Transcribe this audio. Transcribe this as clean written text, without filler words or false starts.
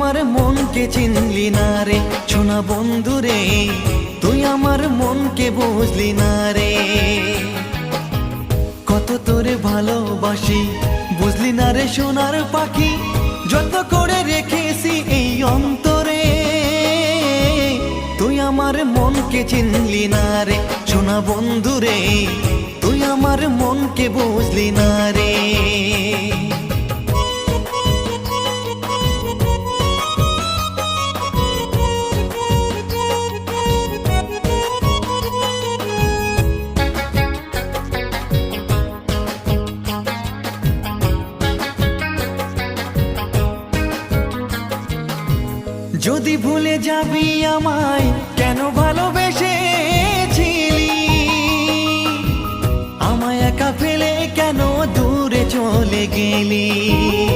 আমার মনকে চিনলি না রে সোনা বন্ধু রে, তুই আমার মনকে বুঝলি না রে। কত তোরে ভালোবাসি বুঝলি না রে সোনার পাখি, যত করে রেখেছি এই অন্তরে। তুই আমার মনকে চিনলি না রে সোনা বন্ধু রে, তুই আমার মনকে বুঝলি না রে। যদি ভুলে যাবি আমায় কেন ভালোবেসেছিলি, আমায় একা ফেলে কেন দূরে চলে গেলি।